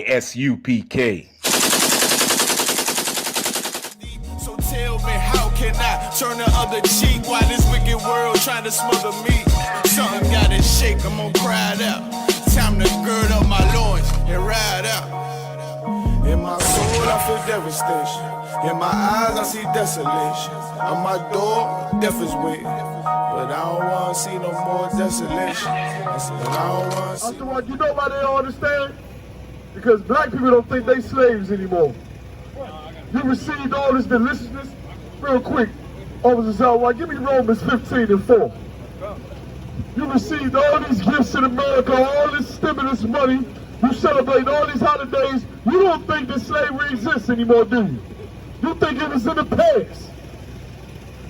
SUPK. So tell me, how can I turn the other cheek while this wicked world trying to smother me? Something gotta shake, I'm gonna cry it out. Time to gird up my loins and ride out. In my soul, I feel devastation. In my eyes, I see desolation. On my door, death is waiting. But I don't want to see no more desolation. I don't want to see. You know why they don't understand? Because black people don't think they slaves anymore. You received all this deliciousness? Real quick, Officer Salwa, give me Romans 15:4. You received all these gifts in America, all this stimulus money. You celebrate all these holidays. You don't think that slavery exists anymore, do you? You think it was in the past.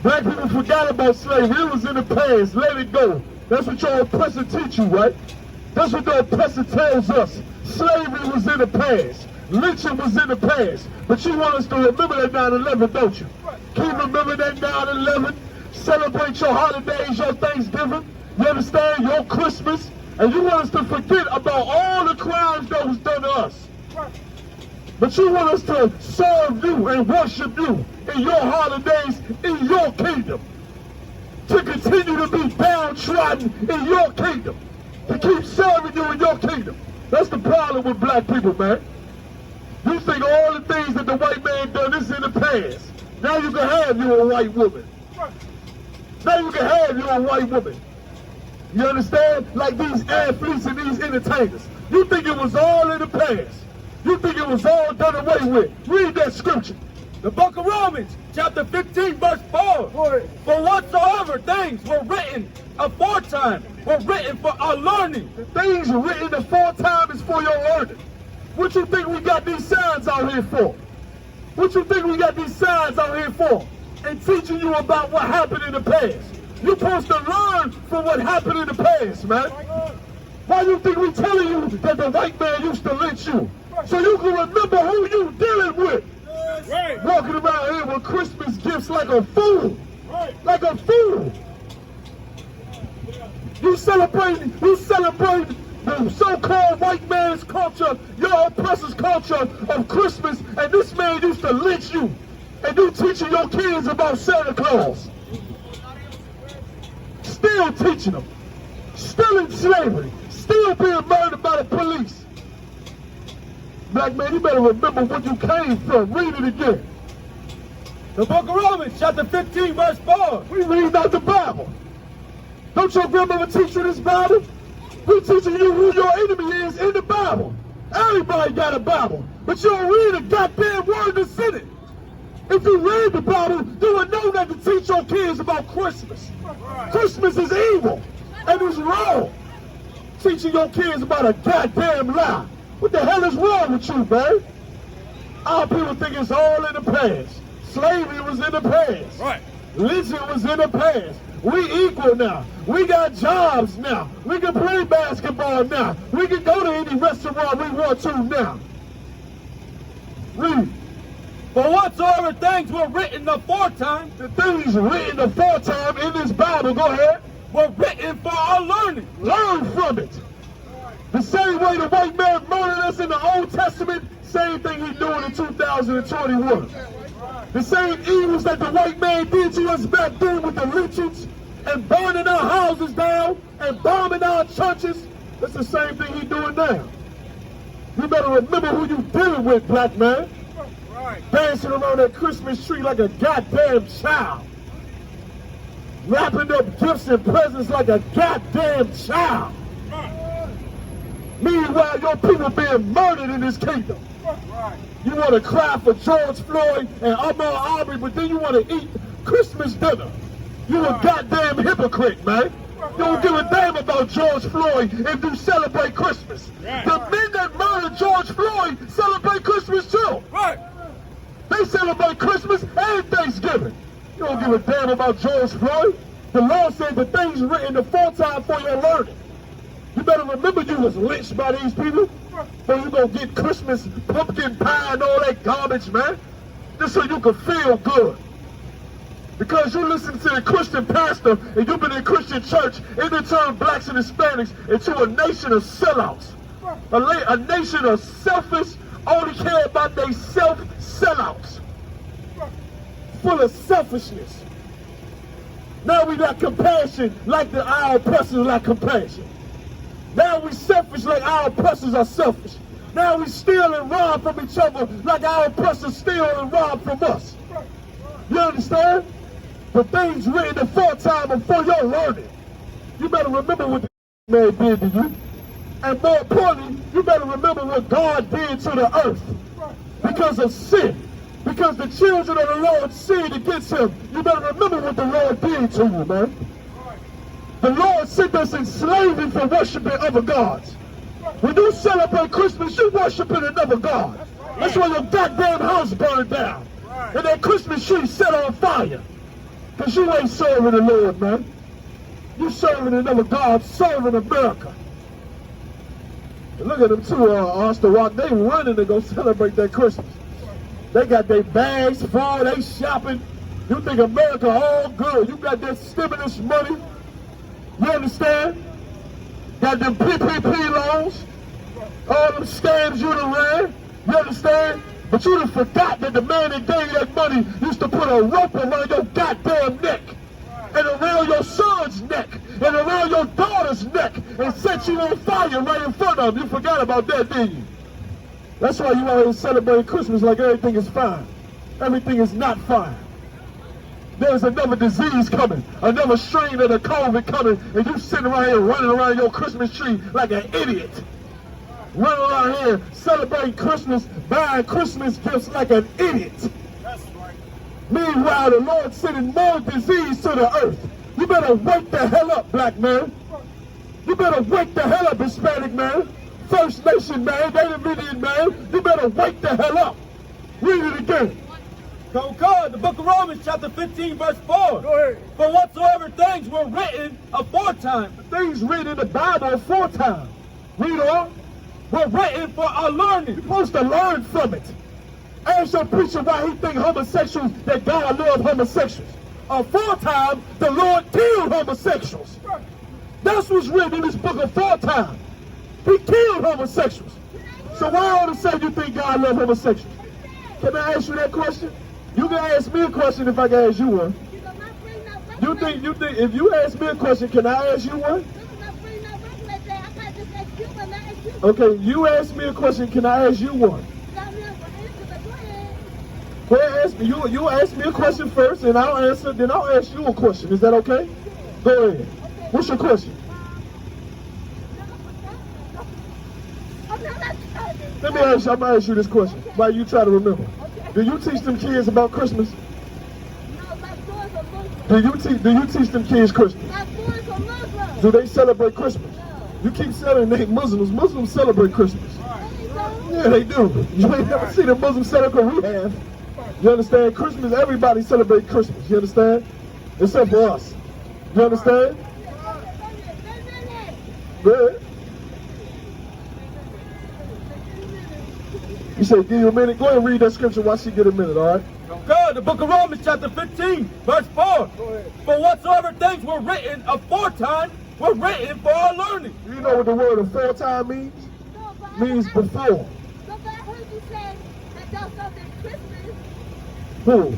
Black people forgot about slavery. It was in the past. Let it go. That's what your oppressor teach you, right? That's what the oppressor tells us. Slavery was in the past. Lynching was in the past. But you want us to remember that 9/11, don't you? Can you remember that 9/11? Celebrate your holidays, your Thanksgiving. You understand? Your Christmas. And you want us to forget about all the crimes that was done to us. But you want us to serve you and worship you in your holidays, in your kingdom. To continue to be downtrodden in your kingdom. To keep serving you in your kingdom. That's the problem with black people, man. You think all the things that the white man done is in the past. Now you can have you a white woman. Now you can have you a white woman. You understand? Like these athletes and these entertainers. You think it was all in the past. You think it was all done away with. Read that scripture. The book of Romans, chapter 15, verse 4. For whatsoever things were written aforetime were written for our learning. The things written aforetime is for your learning. What you think we got these signs out here for? What you think we got these signs out here for? And teaching you about what happened in the past. You're supposed to learn from what happened in the past, man. Why you think we telling you that the white man used to lynch you? So you can remember who you dealing with. Right. Walking around here with Christmas gifts like a fool. Like a fool. You celebrate the so-called white man's culture, your oppressor's culture of Christmas, and this man used to lynch you. And you teaching your kids about Santa Claus. Still teaching them. Still in slavery. Still being murdered by the police. Black man, you better remember where you came from. Read it again. The book of Romans, chapter 15, verse 4. We read out the Bible. Don't your grandmother teach you this Bible? We teaching you who your enemy is in the Bible. Everybody got a Bible, but you don't read a goddamn word that's in it. If you read the Bible, you would know that to teach your kids about Christmas. Christmas is evil, and it's wrong. Teaching your kids about a goddamn lie. What the hell is wrong with you, man? Our people think it's all in the past. Slavery was in the past. Right. Lynching was in the past. We equal now. We got jobs now. We can play basketball now. We can go to any restaurant we want to now. Read. For whatsoever things were written aforetime, The things written aforetime in this Bible, go ahead, were written for our learning. learn from it. The same way the white man murdered us in the Old Testament, same thing he's doing in 2021. The same evils that the white man did to us back then with the lynchings and burning our houses down and bombing our churches, that's the same thing he's doing now. You better remember who you dealing with, black man. Dancing around that Christmas tree like a goddamn child. Wrapping up gifts and presents like a goddamn child. Meanwhile, your people being murdered in this kingdom. You want to cry for George Floyd and Ahmaud Arbery, but then you want to eat Christmas dinner. You a goddamn hypocrite, man. You don't give a damn about George Floyd if you celebrate Christmas. The men that murdered George Floyd celebrate Christmas too. Right. They celebrate Christmas and Thanksgiving. You don't give a damn about George Floyd. The law said the things written aforetime for your learning. You better remember you was lynched by these people. So you gonna get Christmas pumpkin pie and all that garbage, man. Just so you can feel good. Because you listen to the Christian pastor and you've been in Christian church and they turn blacks and Hispanics into a nation of sellouts. A nation of selfish, only care about they self-sellouts. Full of selfishness. Now we lack compassion like our oppressors lack compassion. Now we selfish like our oppressors are selfish. Now we steal and rob from each other like our oppressors steal and rob from us. You understand? The things written aforetime and for your learning. You better remember what the man did to you. And more importantly, you better remember what God did to the earth. Because of sin. Because the children of the Lord sinned against him. You better remember what the Lord did to you, man. The Lord sent us in slavery for worshiping other gods. When you celebrate Christmas, you worshiping another God. That's why your goddamn house burned down. And that Christmas tree set on fire. Because you ain't serving the Lord, man. You serving another God, serving America. And look at them too, Austin Rock. They running to go celebrate that Christmas. They got their bags full, they shopping. You think America all good. You got that stimulus money. You understand? Got them PPP loans. All them scams you done ran. You understand? But you done forgot that the man that gave you that money used to put a rope around your goddamn neck. And around your son's neck. And around your daughter's neck. And set you on fire right in front of them. You forgot about that, didn't you? That's why you always celebrate Christmas like everything is fine. Everything is not fine. There's another disease coming, another strain of the COVID coming, and you sitting around here running around your Christmas tree like an idiot. Running around here celebrating Christmas, buying Christmas gifts like an idiot. That's right. Meanwhile, the Lord's sending more disease to the earth. You better wake the hell up, black man. You better wake the hell up, Hispanic man. First Nation man, Native Indian man. You better wake the hell up. Read it again. The book of Romans chapter 15 verse 4. Go ahead. For whatsoever things were written aforetime. Things written in the Bible aforetime. Read on. Were written for our learning. You're supposed to learn from it. Ask your preacher why he think homosexuals, that God loved homosexuals. Aforetime, the Lord killed homosexuals. That's what's written in this book aforetime. He killed homosexuals. So why all of a sudden you think God loved homosexuals? Can I ask you that question? You can ask me a question if I can ask you one. You think if you ask me a question, can I ask you one? Okay, you ask me a question, can I ask you one? Go ahead, ask me. You ask me a question first, and I'll answer. Then I'll ask you a question. Is that okay? Go ahead. What's your question? Let me ask you. I'm gonna ask you this question. While you try to remember. Do you teach them kids about Christmas? Do you teach them kids Christmas? Do they celebrate Christmas? You keep saying they Muslims. Muslims celebrate Christmas. Yeah, they do. You ain't never seen a Muslim celebrate. We have. You understand? Christmas, everybody celebrates Christmas. You understand? Except for us. You understand? Good. You say, give you a minute. Go ahead and read that scripture while she get a minute, all right? God, the book of Romans chapter 15, verse 4. For whatsoever things were written aforetime were written for our learning. You know what the word aforetime means? Means before. Who?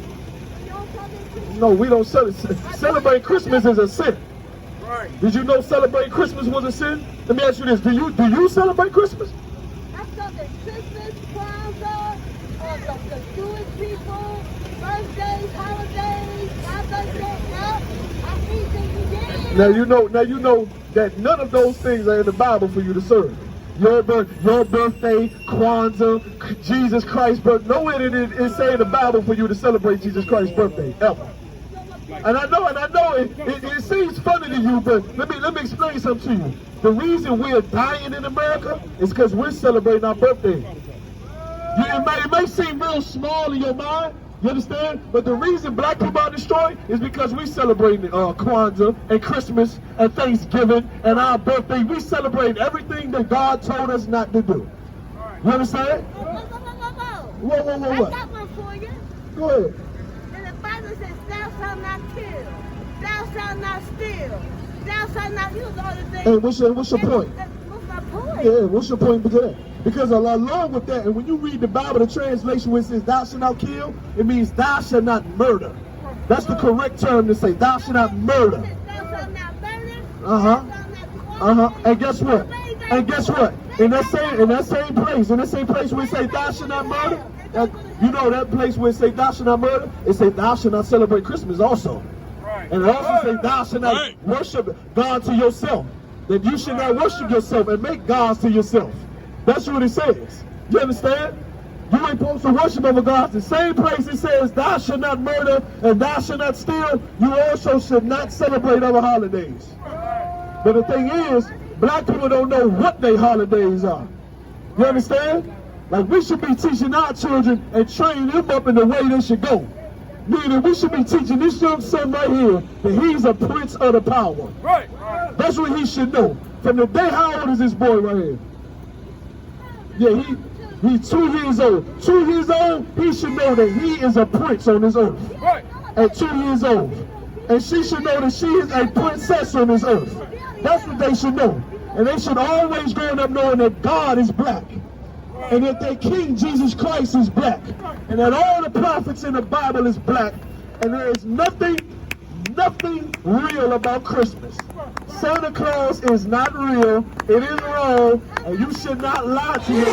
No, we don't celebrate Christmas is a sin. Right. Did you know celebrating Christmas was a sin? Let me ask you this. Do you celebrate Christmas? I celebrate Christmas, Kwanzaa, the Jewish people, birthdays, holidays, my birthday, I eat things again. Now you know that none of those things are in the Bible for you to serve. Your birthday, Kwanzaa, Jesus Christ's birthday. Nowhere did it say in the Bible for you to celebrate Jesus Christ's birthday, ever. And I know it seems funny to you, but let me explain something to you. The reason we're dying in America is because we're celebrating our birthday. It may seem real small in your mind, you understand? But the reason black people are destroyed is because we celebrate Kwanzaa and Christmas and Thanksgiving and our birthday. We celebrate everything that God told us not to do. You understand? Whoa. I got one for you. Go ahead. And the Bible says, thou shalt not kill, thou shalt not steal, thou shalt not use all the things. Hey, what's your point? What's my point? Yeah, what's your point to that? Because along with that, and when you read the Bible, the translation where it says thou shalt not kill, it means thou shalt not murder. That's the correct term to say, thou shalt not murder. Thou shalt not murder. Uh-huh. And guess what? In that same place where it say thou shalt not murder, you know that place where it say thou shalt not murder, it say thou shalt not celebrate Christmas also. And it also say thou shalt not worship God to yourself. That you should not worship yourself and make gods to yourself. That's what it says. You understand? You ain't supposed to worship other gods. The same place it says thou shalt not murder and thou shalt not steal, you also should not celebrate other holidays. But the thing is, black people don't know what their holidays are. You understand? Like, we should be teaching our children and training them up in the way they should go. Meaning we should be teaching this young son right here that he's a prince of the power. Right. That's what he should know. From the day, how old is this boy right here? Yeah, he's 2 years old. 2 years old, he should know that he is a prince on this earth. Right. At 2 years old. And she should know that she is a princess on this earth. That's what they should know. And they should always grow up knowing that God is black. And that their King Jesus Christ is black. And that all the prophets in the Bible is black. And there is nothing real about Christmas. Santa Claus is not real. It is wrong. And you should not lie to him.